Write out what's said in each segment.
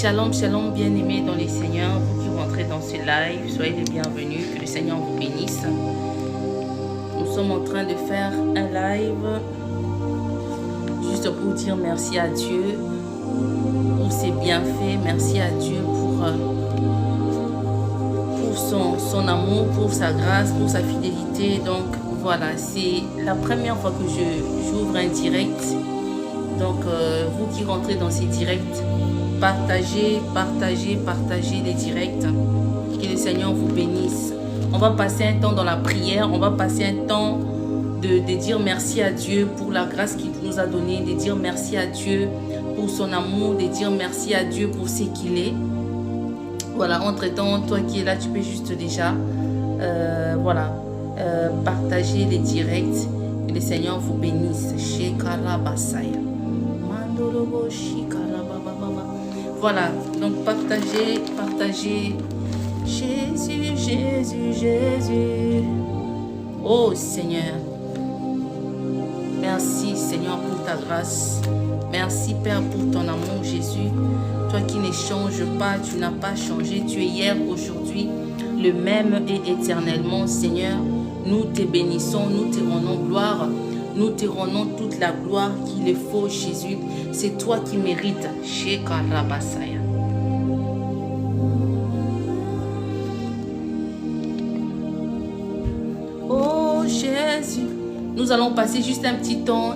Shalom, shalom, bien-aimés dans les Seigneurs, vous qui rentrez dans ce live, soyez les bienvenus, que le Seigneur vous bénisse. Nous sommes en train de faire un live juste pour dire merci à Dieu pour ses bienfaits, merci à Dieu pour son amour, pour sa grâce, pour sa fidélité. Donc voilà, c'est la première fois que j'ouvre un direct. Donc vous qui rentrez dans ces directs, partagez les directs. Que le Seigneur vous bénisse. On va passer un temps dans la prière. On va passer un temps de dire merci à Dieu pour la grâce qu'il nous a donnée. De dire merci à Dieu pour son amour. De dire merci à Dieu pour ce qu'il est. Voilà, entre-temps, toi qui es là, tu peux juste déjà partager les directs. Que le Seigneur vous bénisse. Shekarabasaya. Voilà, donc partagez. Jésus, Jésus, Jésus. Oh Seigneur, merci Seigneur pour ta grâce. Merci Père pour ton amour Jésus. Toi qui ne changes pas, tu n'as pas changé. Tu es hier, aujourd'hui, le même et éternellement Seigneur. Nous te bénissons, nous te rendons gloire. Nous te rendons toute la gloire qu'il est faut, Jésus. C'est toi qui mérites. Shekarabasaya. Oh Jésus. Nous allons passer juste un petit temps,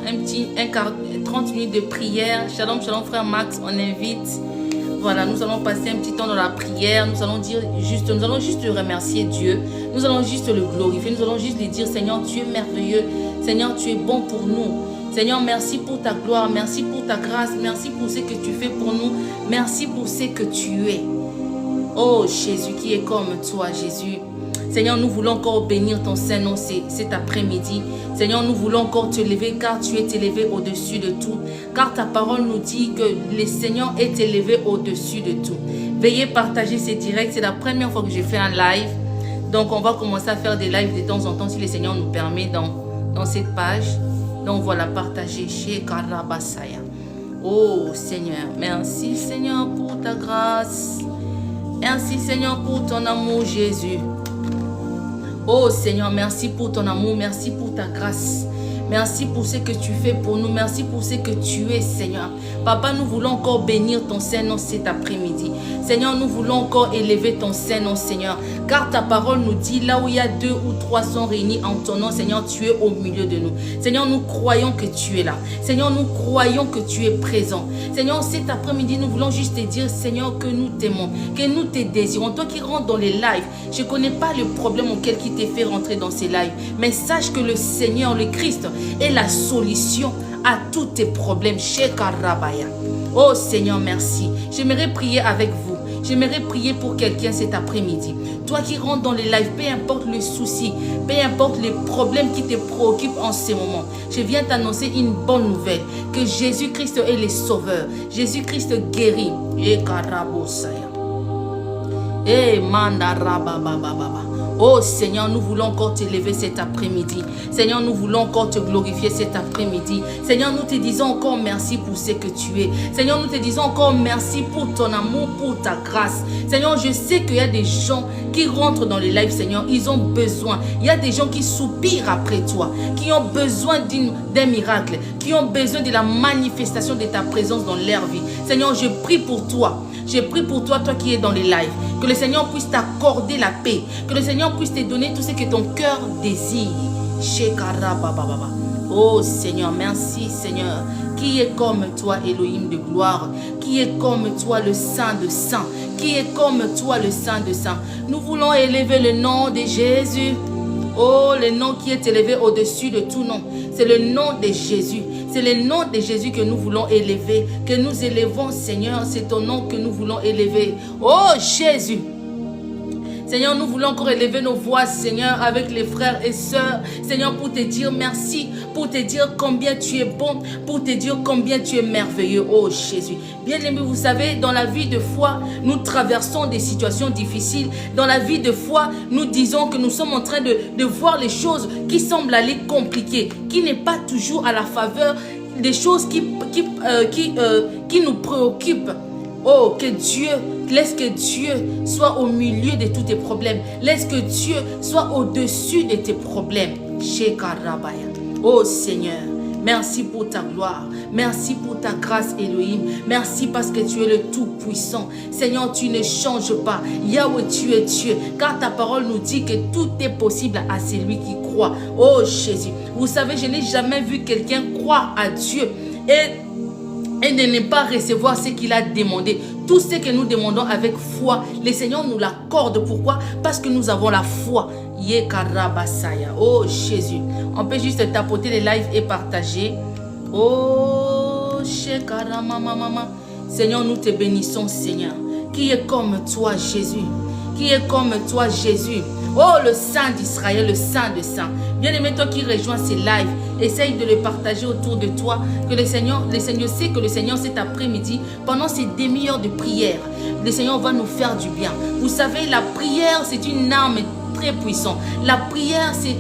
30 minutes de prière. Shalom, shalom frère Max, on invite. Voilà, nous allons passer un petit temps dans la prière. Nous allons juste remercier Dieu. Nous allons juste le glorifier. Nous allons juste lui dire, Seigneur, tu es merveilleux. Seigneur, tu es bon pour nous. Seigneur, merci pour ta gloire. Merci pour ta grâce. Merci pour ce que tu fais pour nous. Merci pour ce que tu es. Oh Jésus, qui est comme toi, Jésus. Seigneur, nous voulons encore bénir ton Saint-Nom cet après-midi. Seigneur, nous voulons encore te lever car tu es élevé au-dessus de tout. Car ta parole nous dit que le Seigneur est élevé au-dessus de tout. Veuillez partager ces directs. C'est la première fois que je fais un live. Donc, on va commencer à faire des lives de temps en temps si le Seigneur nous permet dans cette page. Donc, voilà, partagez chez Karabasaya. Oh Seigneur, merci Seigneur pour ta grâce. Merci Seigneur pour ton amour Jésus. Oh Seigneur, merci pour ton amour, merci pour ta grâce. Merci pour ce que tu fais pour nous. Merci pour ce que tu es, Seigneur. Papa, nous voulons encore bénir ton Saint-Nom cet après-midi. Seigneur, nous voulons encore élever ton Saint-Nom, Seigneur. Car ta parole nous dit, là où il y a 2 ou 3 sont réunis en ton nom, Seigneur, tu es au milieu de nous. Seigneur, nous croyons que tu es là. Seigneur, nous croyons que tu es présent. Seigneur, cet après-midi, nous voulons juste te dire, Seigneur, que nous t'aimons, que nous te désirons. Toi qui rentres dans les lives, je ne connais pas le problème auquel qui t'est fait rentrer dans ces lives. Mais sache que le Seigneur, le Christ, est la solution à tous tes problèmes. Shekarabaya. Oh Seigneur, merci. J'aimerais prier avec vous. J'aimerais prier pour quelqu'un cet après-midi. Toi qui rentres dans les lives, peu importe le souci, peu importe les problèmes qui te préoccupent en ce moment, je viens t'annoncer une bonne nouvelle. Que Jésus-Christ est le sauveur. Jésus-Christ guérit. Shekarabosaya. Eh, mandarababababa. Oh Seigneur, nous voulons encore t'élever cet après-midi. Seigneur, nous voulons encore te glorifier cet après-midi. Seigneur, nous te disons encore merci pour ce que tu es. Seigneur, nous te disons encore merci pour ton amour, pour ta grâce. Seigneur, je sais qu'il y a des gens qui rentrent dans les lives, Seigneur. Ils ont besoin. Il y a des gens qui soupirent après toi, qui ont besoin d'un miracle, qui ont besoin de la manifestation de ta présence dans leur vie. Seigneur, je prie pour toi. Je prie pour toi, toi qui es dans les lives. Que le Seigneur puisse t'accorder la paix. Que le Seigneur puisse te donner tout ce que ton cœur désire. Oh Seigneur, merci Seigneur. Qui est comme toi, Elohim de gloire? Qui est comme toi, le Saint de Saints? Qui est comme toi, le Saint de Saints? Nous voulons élever le nom de Jésus. Oh, le nom qui est élevé au-dessus de tout nom. C'est le nom de Jésus. C'est le nom de Jésus que nous voulons élever. Que nous élevons, Seigneur. C'est ton nom que nous voulons élever. Oh, Jésus. Seigneur, nous voulons encore élever nos voix, Seigneur, avec les frères et sœurs. Seigneur, pour te dire merci, pour te dire combien tu es bon, pour te dire combien tu es merveilleux, oh Jésus. Bien-aimés, vous savez, dans la vie de foi, nous traversons des situations difficiles. Dans la vie de foi, nous disons que nous sommes en train de voir les choses qui semblent aller compliquées, qui n'est pas toujours à la faveur des choses qui nous préoccupent. Oh, laisse que Dieu soit au milieu de tous tes problèmes. Laisse que Dieu soit au-dessus de tes problèmes. Oh Seigneur, merci pour ta gloire. Merci pour ta grâce, Elohim. Merci parce que tu es le Tout-Puissant. Seigneur, tu ne changes pas. Yahweh, tu es Dieu. Car ta parole nous dit que tout est possible à celui qui croit. Oh Jésus, vous savez, je n'ai jamais vu quelqu'un croire à Dieu et de ne pas recevoir ce qu'il a demandé. Tout ce que nous demandons avec foi, le Seigneur nous l'accorde. Pourquoi? Parce que nous avons la foi. Oh Jésus, on peut juste tapoter les lives et partager. Oh Seigneur, nous te bénissons, Seigneur. Qui est comme toi, Jésus? Qui est comme toi, Jésus? Oh, le Saint d'Israël, le Saint de Saints. Bien-aimé, toi qui rejoins ces lives, essaye de le partager autour de toi. Que le Seigneur sait que le Seigneur, cet après-midi, pendant ces demi-heures de prière, le Seigneur va nous faire du bien. Vous savez, la prière, c'est une arme très puissante. La prière, c'est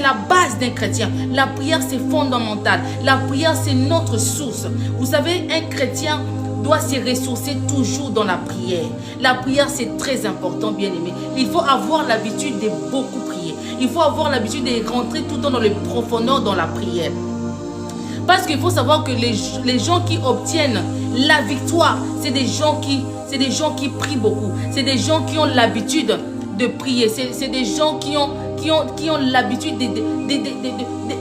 la base d'un chrétien. La prière, c'est fondamental. La prière, c'est notre source. Vous savez, un chrétien doit se ressourcer toujours dans la prière. La prière, c'est très important, bien-aimé. Il faut avoir l'habitude de beaucoup prier. Il faut avoir l'habitude de rentrer tout le temps dans les profondeurs dans la prière. Parce qu'il faut savoir que les gens qui obtiennent la victoire, c'est des gens qui prient beaucoup. C'est des gens qui ont l'habitude de prier. C'est des gens qui ont l'habitude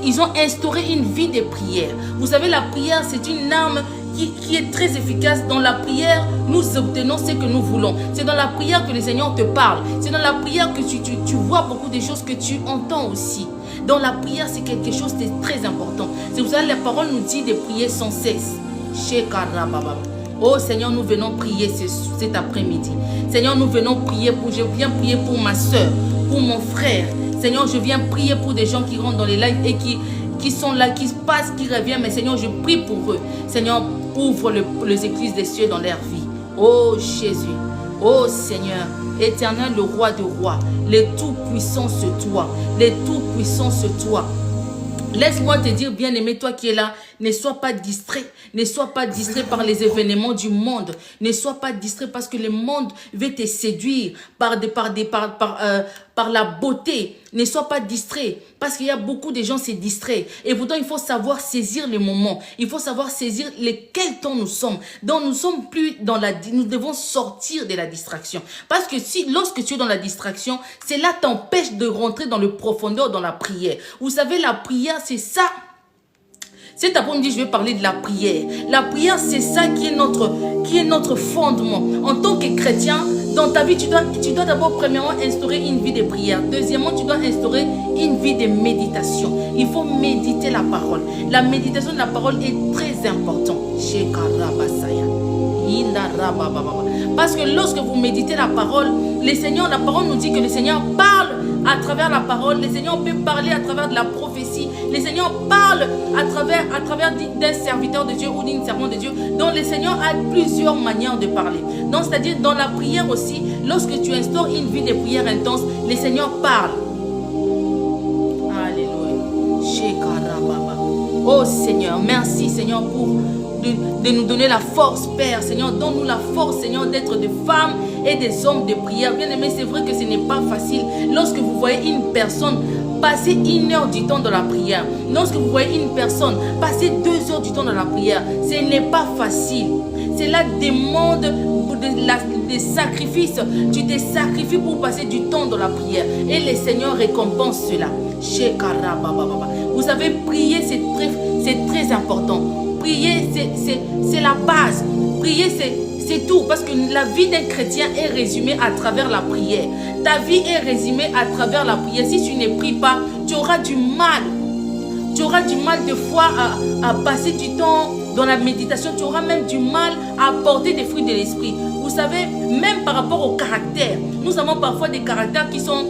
ils ont instauré une vie de prière. Vous savez, la prière, c'est une arme qui est très efficace. Dans la prière, nous obtenons ce que nous voulons. C'est dans la prière que le Seigneur te parle. C'est dans la prière que tu vois beaucoup de choses que tu entends aussi. Dans la prière, c'est quelque chose de très important. C'est pour ça que la parole nous dit de prier sans cesse. Oh Seigneur, nous venons prier cet après-midi. Seigneur, nous venons prier je viens prier pour ma soeur, pour mon frère. Seigneur, je viens prier pour des gens qui rentrent dans les lives et qui sont là, qui passent, qui reviennent. Mais Seigneur, je prie pour eux. Seigneur, ouvre les écluses des cieux dans leur vie. Oh Jésus, oh Seigneur, éternel, le roi de rois, le tout-puissant c'est toi, le tout-puissant c'est toi. Laisse-moi te dire, bien-aimé, toi qui es là, ne sois pas distrait. Ne sois pas distrait par les événements du monde. Ne sois pas distrait parce que le monde veut te séduire par la beauté. Ne sois pas distrait parce qu'il y a beaucoup de gens qui se distraient. Et pourtant, il faut savoir saisir les moments. Il faut savoir saisir quel temps nous sommes. Donc, nous sommes plus dans nous devons sortir de la distraction. Parce que lorsque tu es dans la distraction, cela t'empêche de rentrer dans le profondeur, dans la prière. Vous savez, la prière, c'est ça. Cet après-midi, je vais parler de la prière. La prière, c'est ça qui est notre fondement. En tant que chrétien, dans ta vie, tu dois d'abord, premièrement, instaurer une vie de prière. Deuxièmement, tu dois instaurer une vie de méditation. Il faut méditer la parole. La méditation de la parole est très importante. Parce que lorsque vous méditez la parole, la parole nous dit que le Seigneur parle à travers la parole. Le Seigneur peut parler à travers de la prophétie. Le Seigneur parle à travers d'un serviteur de Dieu ou d'une servante de Dieu. Donc le Seigneur a plusieurs manières de parler. Donc c'est-à-dire dans la prière aussi, lorsque tu instaures une vie de prière intense, le Seigneur parle. Alléluia. Oh Seigneur, merci Seigneur pour de nous donner la force, Père. Seigneur, donne-nous la force, Seigneur, d'être des femmes et des hommes de prière. Bien aimé, c'est vrai que ce n'est pas facile. Lorsque vous voyez une personne passer 1 heure du temps dans la prière, lorsque vous voyez une personne passer 2 heures du temps dans la prière, ce n'est pas facile. Cela demande des sacrifices. Tu te sacrifies pour passer du temps dans la prière. Et le Seigneur récompense cela. Vous savez, prier, c'est très important. Prier, c'est la base. Prier, c'est tout. Parce que la vie d'un chrétien est résumée à travers la prière. Ta vie est résumée à travers la prière. Si tu ne pries pas, tu auras du mal. Tu auras du mal de fois à passer du temps dans la méditation. Tu auras même du mal à apporter des fruits de l'esprit. Vous savez, même par rapport au caractère, nous avons parfois des caractères qui sont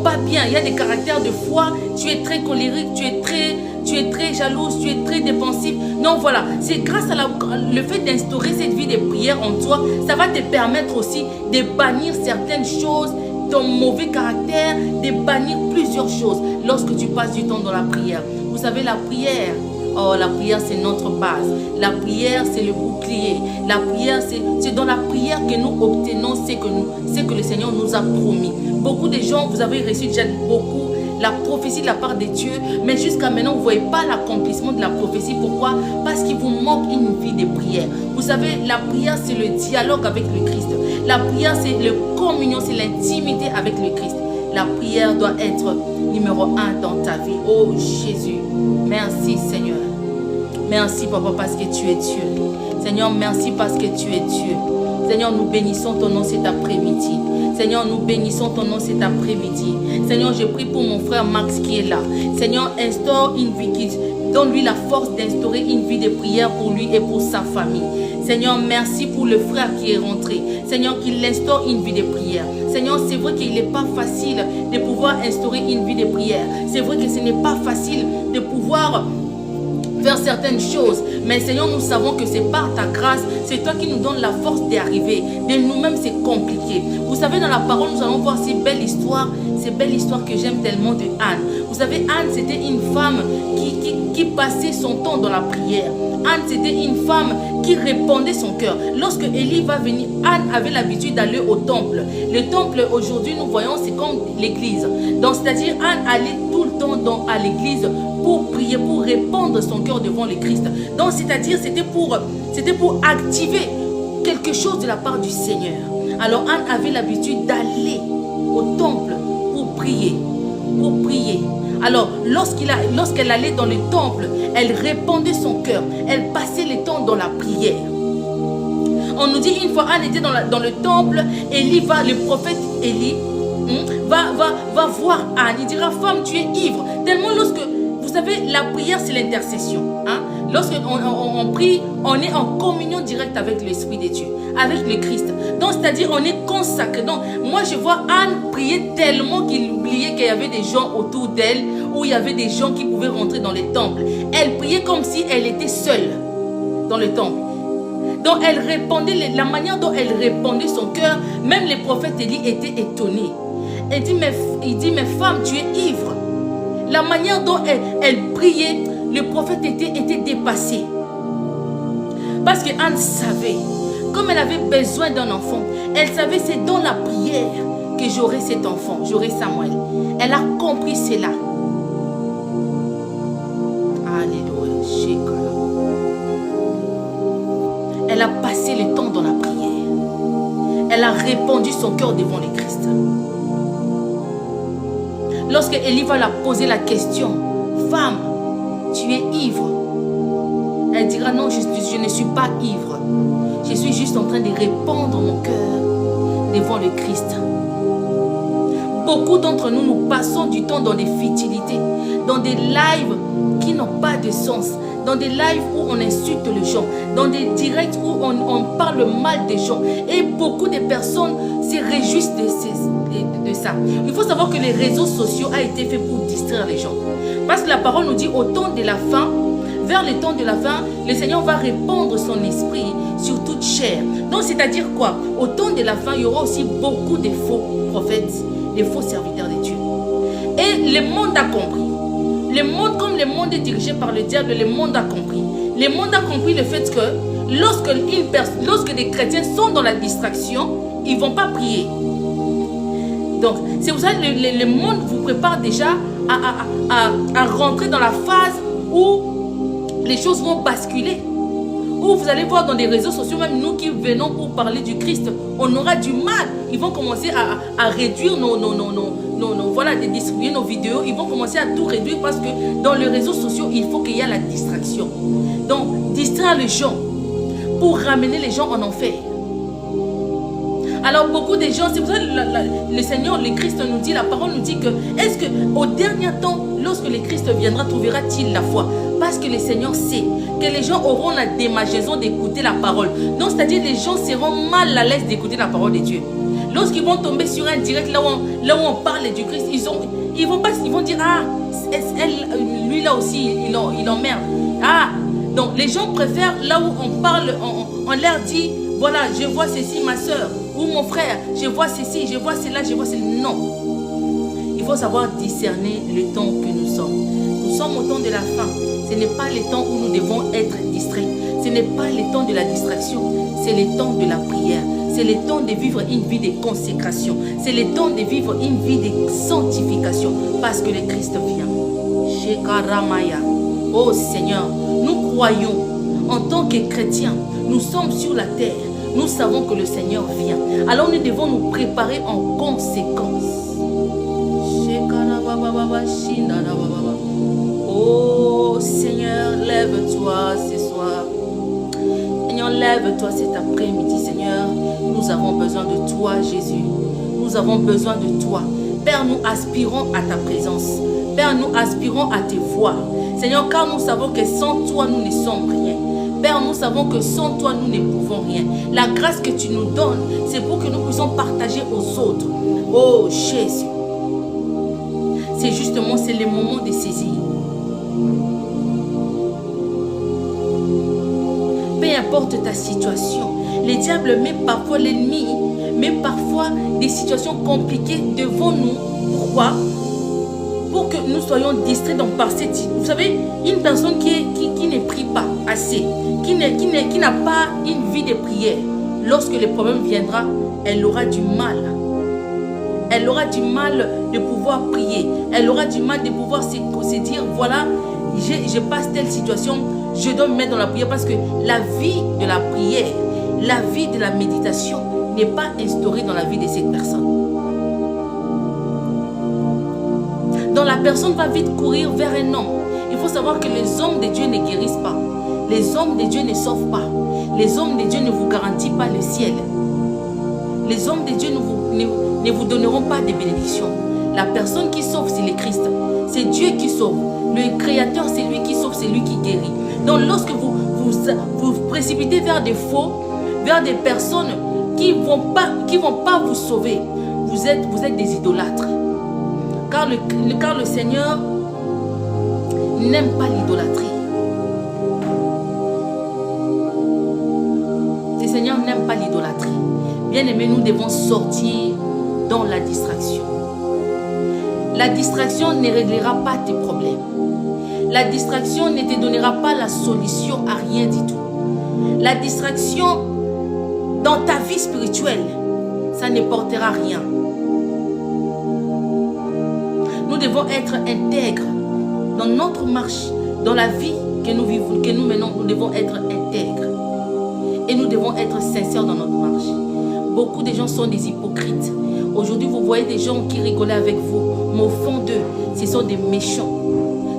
pas bien. Il y a des caractères de foi. Tu es très colérique, tu es très jalouse, tu es très dépensif. Non, voilà. C'est grâce à le fait d'instaurer cette vie de prière en toi, ça va te permettre aussi de bannir certaines choses, ton mauvais caractère, de bannir plusieurs choses lorsque tu passes du temps dans la prière. Vous savez, la prière, Oh, la prière, c'est notre base. La prière, c'est le bouclier. La prière, c'est dans la prière que nous obtenons ce que le Seigneur nous a promis. Beaucoup de gens, vous avez reçu déjà beaucoup la prophétie de la part de Dieu, mais jusqu'à maintenant, vous ne voyez pas l'accomplissement de la prophétie. Pourquoi? Parce qu'il vous manque une vie de prière. Vous savez, la prière, c'est le dialogue avec le Christ. La prière, c'est la communion, c'est l'intimité avec le Christ. La prière doit être numéro 1 dans ta vie. Oh Jésus, merci Seigneur. Merci Papa parce que tu es Dieu. Seigneur, merci parce que tu es Dieu. Seigneur, nous bénissons ton nom cet après-midi. Seigneur, nous bénissons ton nom cet après-midi. Seigneur, je prie pour mon frère Max qui est là. Seigneur, instaure une vie, donne-lui la force d'instaurer une vie de prière pour lui et pour sa famille. Seigneur, merci pour le frère qui est rentré. Seigneur, qu'il instaure une vie de prière. Seigneur, c'est vrai qu'il n'est pas facile de pouvoir instaurer une vie de prière. C'est vrai que ce n'est pas facile de pouvoir faire certaines choses. Mais Seigneur, nous savons que c'est par ta grâce, c'est toi qui nous donnes la force d'y arriver. De nous-mêmes, c'est compliqué. Vous savez, dans la parole, nous allons voir ces belles histoires que j'aime tellement de Anne. Vous savez, Anne, c'était une femme qui passait son temps dans la prière. Anne, c'était une femme qui répandait son cœur. Lorsque Élie va venir, Anne avait l'habitude d'aller au temple. Le temple, aujourd'hui, nous voyons, c'est comme l'église. Donc, c'est-à-dire, Anne allait tout le temps à l'église pour prier, pour répandre son cœur devant le Christ. Donc, c'est-à-dire, c'était pour activer quelque chose de la part du Seigneur. Alors, Anne avait l'habitude d'aller au temple pour prier. Alors, lorsqu'elle allait dans le temple, elle répandait son cœur. Elle passait le temps dans la prière. On nous dit une fois, Anne était dans le temple, le prophète Élie va voir Anne. Il dira, femme, tu es ivre. Tellement vous savez, la prière, c'est l'intercession. Hein? Lorsqu'on prie, on est en communion directe avec l'Esprit de Dieu, avec le Christ. Donc, c'est-à-dire, on est consacré. Donc, moi, je vois Anne prier tellement qu'il oubliait qu'il y avait des gens autour d'elle, où il y avait des gens qui pouvaient rentrer dans les temples. Elle priait comme si elle était seule dans le temple. Donc, elle répandait, la manière dont elle répandait son cœur, même les prophètes Élie étaient étonnés. Il dit, mais femme, tu es ivre. La manière dont elle priait, le prophète était dépassé. Parce que Anne savait, comme elle avait besoin d'un enfant, elle savait c'est dans la prière que j'aurai cet enfant, j'aurai Samuel. Elle a compris cela. Alléluia. Elle a passé le temps dans la prière. Elle a répandu son cœur devant le Christ. Lorsque Élie va la poser la question, femme, tu es ivre. Elle dira non, je ne suis pas ivre. Je suis juste en train de répandre mon cœur devant le Christ. Beaucoup d'entre nous, nous passons du temps dans des futilités, dans des lives qui n'ont pas de sens, dans des lives où on insulte les gens, dans des directs où on parle mal des gens. Et beaucoup de personnes se réjouissent de ça. Il faut savoir que les réseaux sociaux ont été faits pour distraire les gens. Parce que la parole nous dit au temps de la fin, vers le temps de la fin, le Seigneur va répandre son esprit sur toute chair. Donc, c'est-à-dire quoi? Au temps de la fin, il y aura aussi beaucoup de faux prophètes, de faux serviteurs de Dieu. Et le monde a compris. Le monde, comme le monde est dirigé par le diable, le monde a compris. Le monde a compris le fait que lorsque des chrétiens sont dans la distraction, ils ne vont pas prier. Donc, c'est pour ça que le monde vous prépare déjà à rentrer dans la phase où les choses vont basculer. Où vous allez voir dans des réseaux sociaux, même nous qui venons pour parler du Christ, on aura du mal. Ils vont commencer à réduire voilà, de distribuer nos vidéos. Ils vont commencer à tout réduire parce que dans les réseaux sociaux, il faut qu'il y ait la distraction. Donc, distraire les gens pour ramener les gens en enfer. Alors, beaucoup de gens, c'est pour ça que le Seigneur, le Christ nous dit, la parole nous dit que, est-ce qu'au dernier temps, lorsque le Christ viendra, trouvera-t-il la foi? Parce que le Seigneur sait que les gens auront la démangeaison d'écouter la parole. Donc, c'est-à-dire les gens seront mal à l'aise d'écouter la parole de Dieu. Lorsqu'ils vont tomber sur un direct, là où on parle du Christ, ils vont dire, ah, lui là aussi, il emmerde. Ah, donc les gens préfèrent là où on parle, on leur dit, voilà, je vois ceci, ma soeur, ou mon frère, je vois ceci, je vois cela, je vois cela. Non. Il faut savoir discerner le temps que nous sommes. Nous sommes sommes au temps de la fin. Ce n'est pas le temps où nous devons être distraits. Ce n'est pas le temps de la distraction. C'est le temps de la prière. C'est le temps de vivre une vie de consécration. C'est le temps de vivre une vie de sanctification. Parce que le Christ vient. Shekaramaya. Oh Seigneur, nous croyons en tant que chrétiens. Nous sommes sur la terre. Nous savons que le Seigneur vient. Alors nous devons nous préparer en conséquence. Oh Seigneur, lève-toi ce soir. Seigneur, lève-toi cet après-midi, Seigneur. Nous avons besoin de toi, Jésus. Nous avons besoin de toi. Père, nous aspirons à ta présence. Père, nous aspirons à te voir. Seigneur, car nous savons que sans toi, nous ne sommes rien. Père, nous savons que sans toi, nous ne pouvons rien. La grâce que tu nous donnes, c'est pour que nous puissions partager aux autres. Oh Jésus. C'est justement, c'est le moment de saisir. Peu importe ta situation, le diable met parfois l'ennemi, met parfois des situations compliquées devant nous. Pourquoi? Pour que nous soyons distraits par cette... Vous savez, une personne qui ne prie pas assez, qui n'a pas une vie de prière, lorsque le problème viendra, elle aura du mal. Elle aura du mal de pouvoir prier. Elle aura du mal de pouvoir se dire, voilà, je passe telle situation, je dois me mettre dans la prière, parce que la vie de la prière, la vie de la méditation n'est pas instaurée dans la vie de cette personne. Donc la personne va vite courir vers un homme. Il faut savoir que les hommes de Dieu ne guérissent pas. Les hommes de Dieu ne sauvent pas. Les hommes de Dieu ne vous garantissent pas le ciel. Les hommes de Dieu ne vous donneront pas de bénédictions. La personne qui sauve, c'est le Christ. C'est Dieu qui sauve. Le Créateur, c'est lui qui sauve, c'est lui qui guérit. Donc lorsque vous précipitez vers des faux, vers des personnes qui ne vont pas vous sauver, vous êtes des idolâtres. Car le Seigneur n'aime pas l'idolâtrie. Le Seigneur n'aime pas l'idolâtrie. Bien aimé, nous devons sortir dans la distraction. La distraction ne réglera pas tes problèmes. La distraction ne te donnera pas la solution à rien du tout. La distraction dans ta vie spirituelle, ça ne portera rien. Nous devons être intègres dans notre marche, dans la vie que nous vivons, que nous menons. Nous devons être intègres et nous devons être sincères dans notre marche. Beaucoup de gens sont des hypocrites. Aujourd'hui, vous voyez des gens qui rigolent avec vous, mais au fond d'eux, ce sont des méchants.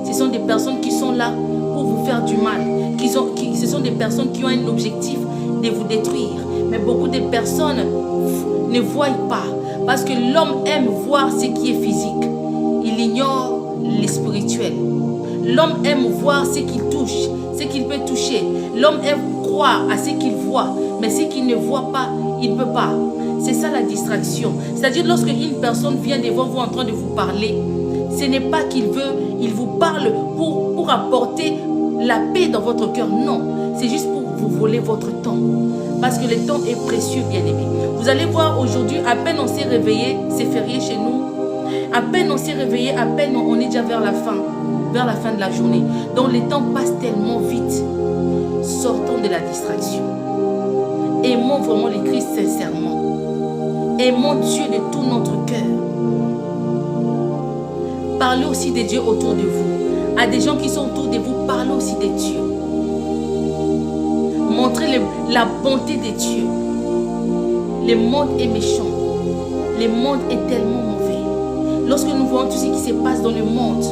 Ce sont des personnes qui sont là pour vous faire du mal. Ce sont des personnes qui ont un objectif de vous détruire. Mais beaucoup de personnes ne voient pas, parce que l'homme aime voir ce qui est physique. Il ignore le spirituel. L'homme aime voir ce qu'il touche, ce qu'il peut toucher. L'homme aime croire à ce qu'il voit, mais ce qu'il ne voit pas, il ne peut pas. C'est ça la distraction. C'est-à-dire lorsque une personne vient devant vous en train de vous parler, ce n'est pas qu'il veut, il vous parle pour apporter la paix dans votre cœur. Non, c'est juste pour vous voler votre temps. Parce que le temps est précieux, bien aimé. Vous allez voir aujourd'hui, à peine on s'est réveillé, c'est férié chez nous. À peine on s'est réveillé, à peine on est déjà vers la fin de la journée. Donc le temps passe tellement vite. Sortons de la distraction. Aimons vraiment le Christ sincèrement. Aimons Dieu de tout notre cœur. Parlez aussi de Dieu autour de vous. À des gens qui sont autour de vous, parlez aussi de Dieu. Montrez la bonté de Dieu. Le monde est méchant. Le monde est tellement mauvais. Lorsque nous voyons tout ce qui se passe dans le monde,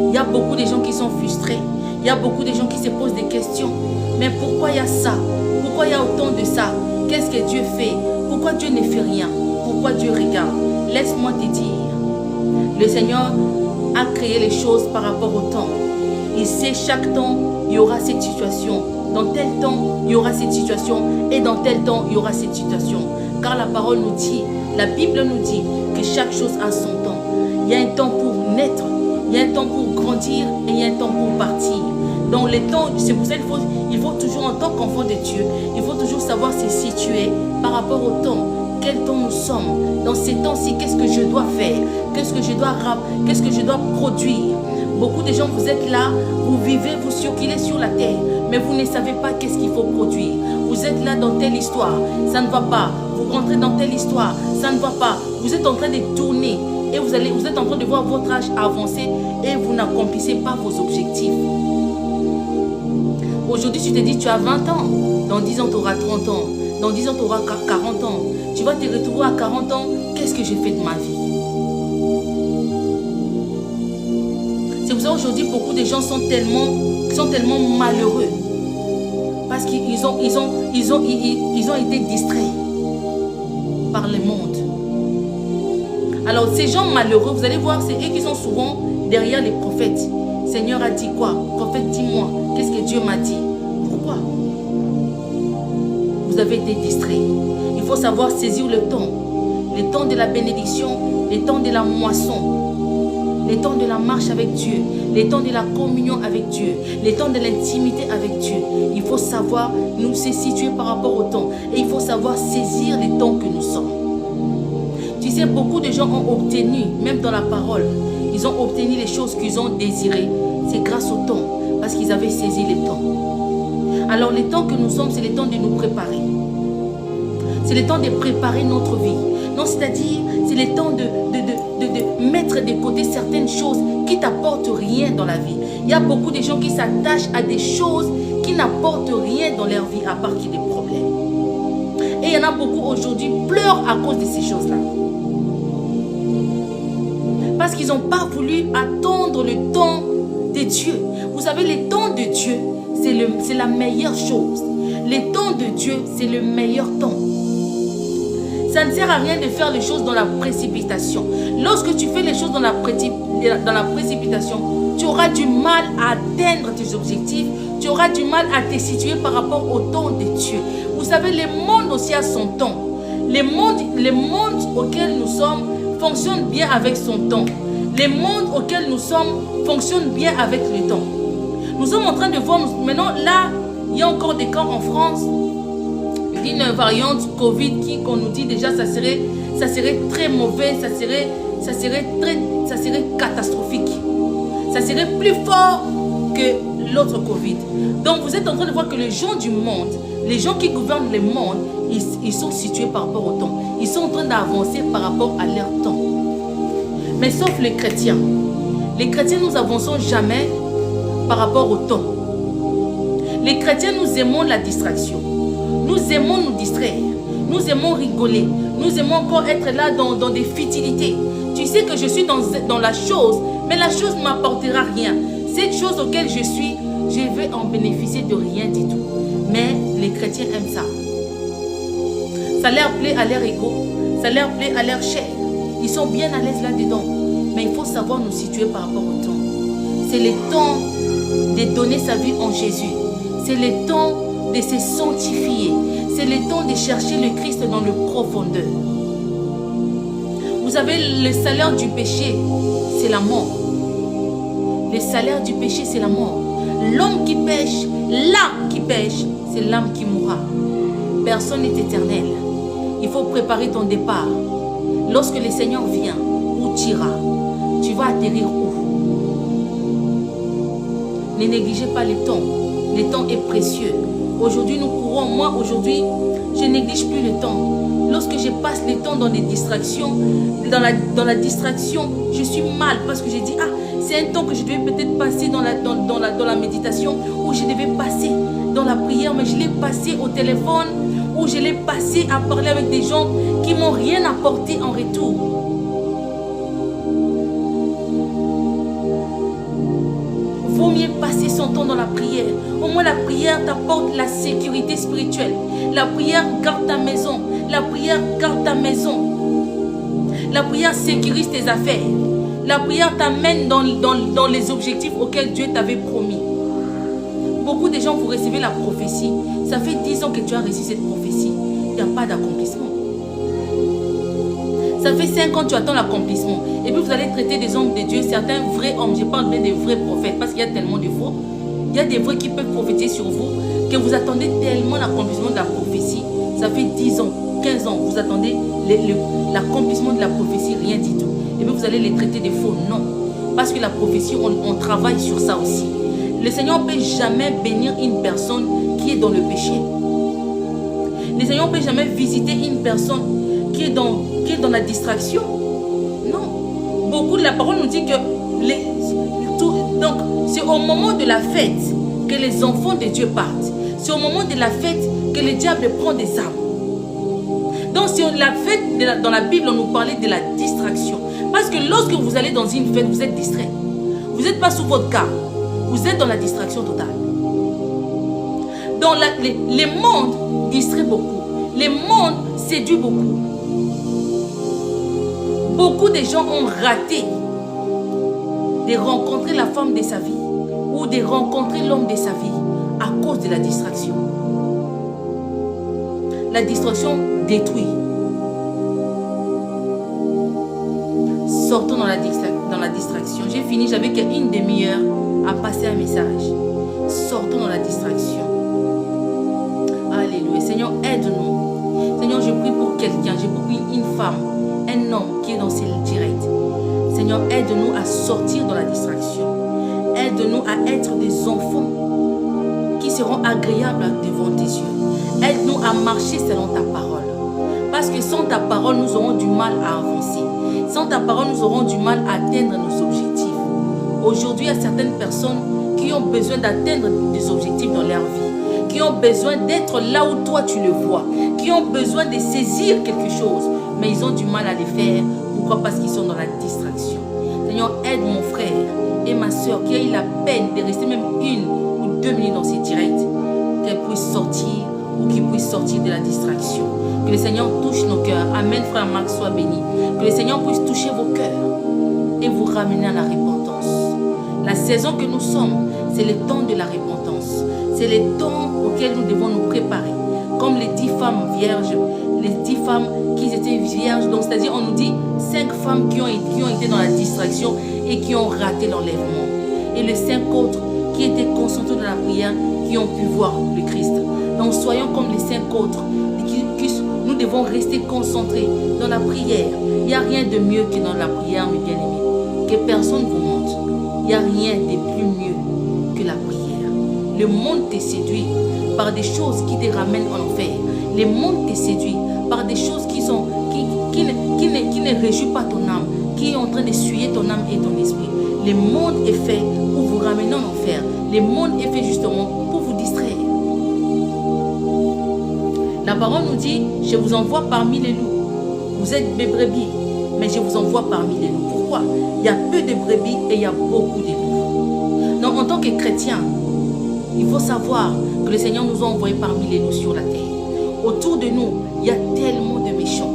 il y a beaucoup de gens qui sont frustrés. Il y a beaucoup de gens qui se posent des questions. Mais pourquoi il y a ça? Pourquoi il y a autant de ça? Qu'est-ce que Dieu fait? Pourquoi Dieu ne fait rien? Pourquoi Dieu regarde? Laisse-moi te dire, le Seigneur a créé les choses par rapport au temps. Il sait chaque temps, il y aura cette situation. Dans tel temps, il y aura cette situation. Et dans tel temps, il y aura cette situation. Car la parole nous dit, la Bible nous dit que chaque chose a son temps. Il y a un temps pour naître, il y a un temps pour grandir et il y a un temps pour partir. Donc les temps, c'est pour ça qu'il faut toujours, en tant qu'enfant de Dieu, il faut toujours savoir se situer par rapport au temps. Quel temps nous sommes? Dans ces temps-ci, qu'est-ce que je dois faire? Qu'est-ce que je dois produire? Beaucoup de gens, vous êtes là, vous vivez, vous circulez sur la terre, mais vous ne savez pas qu'est-ce qu'il faut produire. Vous êtes là dans telle histoire, ça ne va pas. Vous rentrez dans telle histoire, ça ne va pas. Vous êtes en train de tourner et vous êtes en train de voir votre âge avancer et vous n'accomplissez pas vos objectifs. Aujourd'hui, tu te dis, tu as 20 ans. Dans 10 ans, tu auras 30 ans. Dans 10 ans, tu auras 40 ans. Tu vas te retrouver à 40 ans. Qu'est-ce que j'ai fait de ma vie? C'est pour ça aujourd'hui, beaucoup de gens sont tellement malheureux. Parce qu'ils ont été distraits par le monde. Alors, ces gens malheureux, vous allez voir, c'est eux qui sont souvent derrière les prophètes. Seigneur a dit quoi? Prophète, dis-moi, qu'est-ce que Dieu m'a dit? Pourquoi? Vous avez été distrait. Il faut savoir saisir le temps de la bénédiction, le temps de la moisson, le temps de la marche avec Dieu, le temps de la communion avec Dieu, le temps de l'intimité avec Dieu. Il faut savoir nous situer par rapport au temps et il faut savoir saisir les temps que nous sommes. Tu sais, beaucoup de gens ont obtenu, même dans la parole, ils ont obtenu les choses qu'ils ont désirées. C'est grâce au temps, parce qu'ils avaient saisi les temps. Alors, le temps que nous sommes, c'est le temps de nous préparer. C'est le temps de préparer notre vie. Non, c'est-à-dire, c'est le temps de mettre de côté certaines choses qui t'apportent rien dans la vie. Il y a beaucoup de gens qui s'attachent à des choses qui n'apportent rien dans leur vie, à part qu'il y ait des problèmes. Et il y en a beaucoup aujourd'hui qui pleurent à cause de ces choses-là. Parce qu'ils n'ont pas voulu attendre le temps de Dieu. Vous savez, le temps de Dieu, c'est la meilleure chose. Le temps de Dieu, c'est le meilleur temps. Ça ne sert à rien de faire les choses dans la précipitation. Lorsque tu fais les choses dans la précipitation, tu auras du mal à atteindre tes objectifs. Tu auras du mal à te situer par rapport au temps de Dieu. Vous savez, le monde aussi a son temps. Le monde auquel nous sommes fonctionne bien avec son temps. Le monde auquel nous sommes fonctionne bien avec le temps. Nous sommes en train de voir, maintenant là, il y a encore des cas en France d'une variante Covid qu'on nous dit déjà ça serait très mauvais, ça serait catastrophique. Ça serait plus fort que l'autre Covid. Donc vous êtes en train de voir que les gens du monde, les gens qui gouvernent le monde, ils sont situés par rapport au temps. Ils sont en train d'avancer par rapport à leur temps. Mais sauf les chrétiens. Les chrétiens, nous n'avançons jamais par rapport au temps. Les chrétiens, nous aimons la distraction. Nous aimons nous distraire. Nous aimons rigoler. Nous aimons encore être là dans des futilités. Tu sais que je suis dans la chose, mais la chose ne m'apportera rien. Cette chose auquel je suis, je vais en bénéficier de rien du tout. Mais les chrétiens aiment ça. Ça leur plaît à leur ego. Ça leur plaît à leur chair. Ils sont bien à l'aise là-dedans. Mais il faut savoir nous situer par rapport au temps. C'est le temps de donner sa vie en Jésus. C'est le temps de se sanctifier. C'est le temps de chercher le Christ dans le profondeur. Vous savez, le salaire du péché, c'est la mort. Le salaire du péché, c'est la mort. L'homme qui pêche, l'âme qui pêche, c'est l'âme qui mourra. Personne n'est éternel. Il faut préparer ton départ. Lorsque le Seigneur vient, où tu iras? Tu vas atterrir où? Ne négligez pas le temps. Le temps est précieux. Aujourd'hui, nous courons. Moi, aujourd'hui, je ne néglige plus le temps. Lorsque je passe le temps dans les distractions, dans la distraction, je suis mal parce que je dis, ah, c'est un temps que je devais peut-être passer dans la méditation, ou je devais passer dans la prière, mais je l'ai passé au téléphone, ou je l'ai passé à parler avec des gens qui ne m'ont rien apporté en retour. Vaut mieux passer son temps dans la prière. Au moins la prière t'apporte la sécurité spirituelle. La prière garde ta maison. La prière garde ta maison. La prière sécurise tes affaires. La prière t'amène dans les objectifs auxquels Dieu t'avait promis. Beaucoup de gens, vous recevez la prophétie. Ça fait 10 ans que tu as reçu cette prophétie. Il n'y a pas d'accomplissement. Ça fait 5 ans que tu attends l'accomplissement. Et puis vous allez traiter des hommes de Dieu, certains vrais hommes. Je parle bien des vrais prophètes parce qu'il y a tellement de faux. Il y a des vrais qui peuvent prophétiser sur vous que vous attendez tellement l'accomplissement de la prophétie. Ça fait 10 ans, 15 ans, vous attendez l'accomplissement de la prophétie, rien du tout. Et puis vous allez les traiter de faux. Non. Parce que la prophétie, on travaille sur ça aussi. Le Seigneur ne peut jamais bénir une personne qui est dans le péché. Le Seigneur ne peut jamais visiter une personne qui est dans la distraction. Non. Beaucoup de la parole nous dit que donc c'est au moment de la fête que les enfants de Dieu partent. C'est au moment de la fête que le diable prend des armes. Donc sur la fête, dans la Bible, on nous parlait de la distraction. Parce que lorsque vous allez dans une fête, vous êtes distrait. Vous n'êtes pas sous votre cas. Vous êtes dans la distraction totale. Dans les mondes distraient beaucoup. Les mondes séduisent beaucoup. Beaucoup de gens ont raté de rencontrer la femme de sa vie ou de rencontrer l'homme de sa vie à cause de la distraction. La distraction détruit. Sortons dans la distraction. J'ai fini, j'avais qu'une demi-heure à passer un message. Sortons dans la distraction. Alléluia. Seigneur, aide-nous. Seigneur, je prie pour quelqu'un. J'ai prie pour une femme, un homme qui est dans ces directs. Seigneur, aide-nous à sortir dans la distraction. Aide-nous à être des enfants qui seront agréables devant tes yeux. Aide-nous à marcher selon ta parole. Parce que sans ta parole, nous aurons du mal à avancer. Sans ta parole, nous aurons du mal à atteindre nos objectifs. Aujourd'hui, il y a certaines personnes qui ont besoin d'atteindre des objectifs dans leur vie, qui ont besoin d'être là où toi tu le vois, qui ont besoin de saisir quelque chose, mais ils ont du mal à le faire. Pourquoi? Parce qu'ils sont dans la distraction. Seigneur, aide mon frère et ma soeur qui a eu la peine de rester même 1 ou 2 minutes dans ces directs, qu'elle puisse sortir ou qu'ils puissent sortir de la distraction. Que le Seigneur touche nos cœurs. Amen, frère Max, sois béni. Que le Seigneur puisse toucher vos cœurs et vous ramener à la repentance. La saison que nous sommes, c'est le temps de la repentance. C'est le temps auquel nous devons nous préparer. Comme les 10 femmes vierges, les 10 femmes qui étaient vierges. Donc, c'est-à-dire, on nous dit 5 femmes qui ont été dans la distraction et qui ont raté l'enlèvement. Et les 5 autres qui étaient concentrés dans la prière, qui ont pu voir le Christ. Donc, soyons comme les 5 autres. Nous devons rester concentrés dans la prière. Il n'y a rien de mieux que dans la prière, mes bien-aimés. Que personne vous montre. Il n'y a rien de plus mieux que la prière. Le monde te séduit par des choses qui te ramènent en enfer. Le monde te séduit par des choses qui ne réjouissent pas ton âme, qui est en train d'essuyer ton âme et ton esprit. Le monde est fait pour vous ramener en enfer. Le monde est fait justement pour vous distraire. La parole nous dit, je vous envoie parmi les loups. Vous êtes des brebis, mais je vous envoie parmi les loups. Pourquoi? Il y a peu de brebis et il y a beaucoup de loups. Donc en tant que chrétien, il faut savoir que le Seigneur nous a envoyés parmi les loups sur la terre. Autour de nous, il y a tellement de méchants.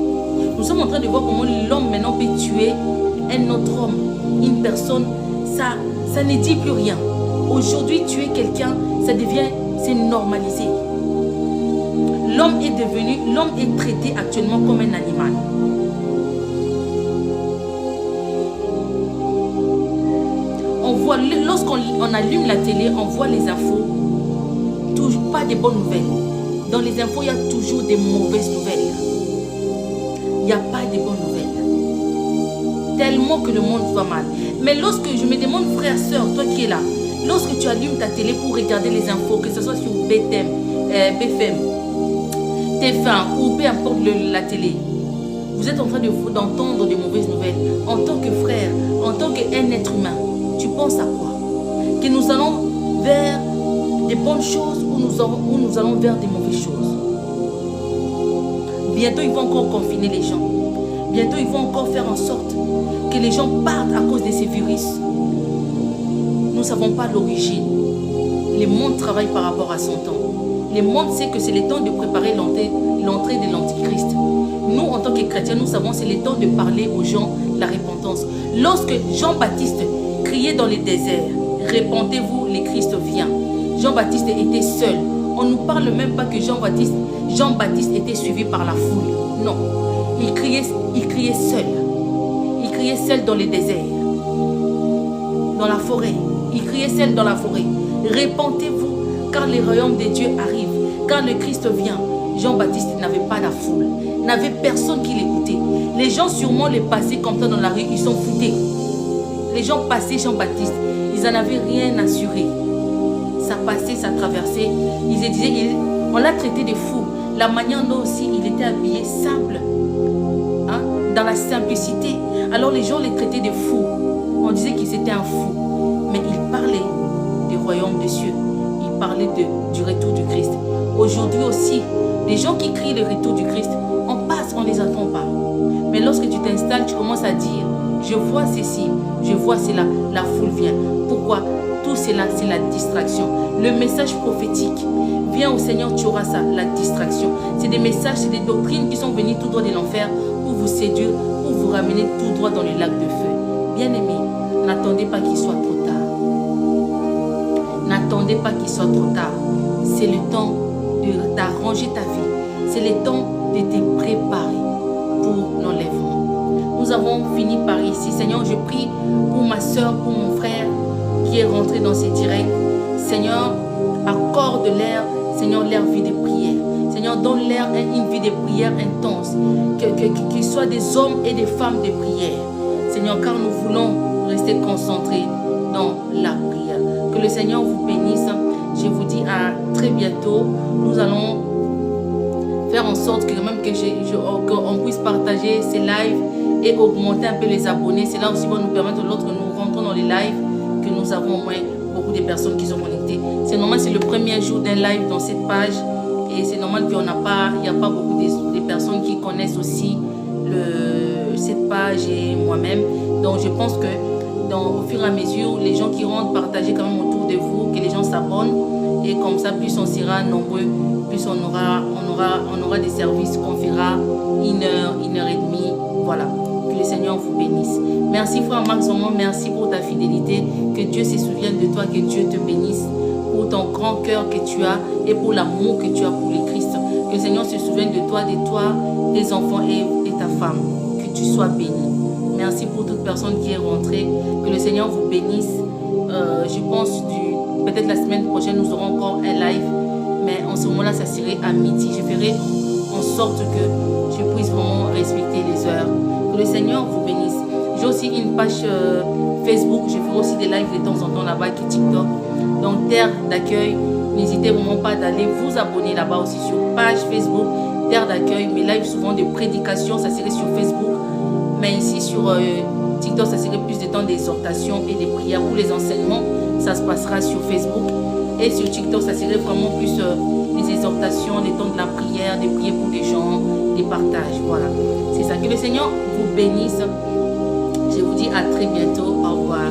Nous sommes en train de voir comment l'homme maintenant peut tuer un autre homme, une personne. Ça ne dit plus rien. Aujourd'hui, tuer quelqu'un, c'est normalisé. L'homme est traité actuellement comme un animal. On voit, lorsqu'on allume la télé, on voit les infos. Toujours pas de bonnes nouvelles. Dans les infos, il y a toujours des mauvaises nouvelles. Il n'y a pas de bonnes nouvelles. Tellement que le monde va mal. Mais lorsque je me demande, frère, soeur, toi qui es là, lorsque tu allumes ta télé pour regarder les infos, que ce soit sur BFM, TF1 ou peu importe la télé, vous êtes en train d'entendre de mauvaises nouvelles. En tant que frère, en tant qu'un être humain, tu penses à quoi? Que nous allons vers des bonnes choses ou nous allons vers des mauvaises choses? Bientôt, ils vont encore confiner les gens. Bientôt, ils vont encore faire en sorte que les gens partent à cause de ces virus. Nous ne savons pas l'origine. Le monde travaille par rapport à son temps. Le monde sait que c'est le temps de préparer l'entrée de l'Antichrist. Nous, en tant que chrétiens, nous savons que c'est le temps de parler aux gens de la repentance. Lorsque Jean-Baptiste criait dans les déserts, « Repentez-vous, le Christ vient ». Jean-Baptiste était seul. On ne nous parle même pas que Jean-Baptiste était suivi par la foule. Non, il criait seul. Il criait seul dans les déserts, dans la forêt. Il criait seul dans la forêt. « Repentez-vous, car le royaume de Dieu arrive, car le Christ vient ». Jean-Baptiste n'avait pas la foule, n'avait personne qui l'écoutait. Les gens sûrement les passaient comme ça dans la rue, ils s'en foutaient. les gens passaient Jean-Baptiste, ils n'en avaient rien assuré. Ça passait, ça traversait. Ils disaient, on l'a traité de fou. La manière dont aussi il était habillé simple, hein, dans la simplicité. Alors les gens les traitaient de fou. On disait qu'il était un fou. Mais il parlait du royaume des cieux. Il parlait du retour du Christ. Aujourd'hui aussi, les gens qui crient le retour du Christ, on passe, on ne les attend pas. Mais lorsque tu t'installes, tu commences à dire, je vois ceci, je vois cela, la foule vient. Pourquoi? Tout cela, c'est la distraction. Le message prophétique, viens au Seigneur, tu auras ça, la distraction. C'est des messages, c'est des doctrines qui sont venues tout droit de l'enfer pour vous séduire, pour vous ramener tout droit dans le lac de feu. Bien-aimé, n'attendez pas qu'il soit trop tard. N'attendez pas qu'il soit trop tard. C'est le temps d'arranger ta vie. C'est le temps de te préparer pour l'enlèvement. Nous avons fini par ici. Seigneur, je prie pour ma soeur, pour mon frère qui est rentré dans ces directs. Seigneur, accorde-leur, Seigneur, leur vie de prière. Seigneur, donne-leur une vie de prière intense. Qu'ils soient des hommes et des femmes de prière. Seigneur, car nous voulons rester concentrés dans la prière. Que le Seigneur vous bénisse. Je vous dis à très bientôt. Nous allons faire en sorte que même qu'on puisse partager ces lives et augmenter un peu les abonnés. Cela aussi va nous permettre, lorsque nous rentrons dans les lives, que nous avons au moins beaucoup de personnes qui sont connectées. C'est normal, c'est le premier jour d'un live dans cette page et c'est normal qu'il n'y a pas beaucoup de personnes qui connaissent aussi cette page et moi-même. Donc je pense que au fur et à mesure, les gens qui rentrent, partagez quand même autour de vous, que les gens s'abonnent et comme ça, plus on sera nombreux, plus on aura des services qu'on fera 1 heure, 1h30, voilà. Que le Seigneur vous bénisse. Merci frère Max, merci pour ta fidélité. Que Dieu se souvienne de toi, que Dieu te bénisse pour ton grand cœur que tu as et pour l'amour que tu as pour le Christ. Que le Seigneur se souvienne de toi, tes enfants et ta femme. Que tu sois béni. Merci pour toute personne qui est rentrée. Que le Seigneur vous bénisse. Je pense peut-être la semaine prochaine, nous aurons encore un live. Mais en ce moment-là, ça serait à midi. Je ferai en sorte que je puisse vraiment respecter les heures. Que le Seigneur vous bénisse. J'ai aussi une page Facebook. Je ferai aussi des lives de temps en temps là-bas qui est TikTok. Donc, Terre d'accueil. N'hésitez vraiment pas d'aller vous abonner là-bas aussi sur page Facebook. Terre d'accueil. Mes lives souvent de prédication, ça serait sur Facebook. Mais ici sur TikTok, ça serait plus de temps d'exhortation et de prières pour les enseignements. Ça se passera sur Facebook. Et sur TikTok, ça serait vraiment plus des exhortations, des temps de la prière, des prières pour les gens, des partages. Voilà. C'est ça. Que le Seigneur vous bénisse. Je vous dis à très bientôt. Au revoir.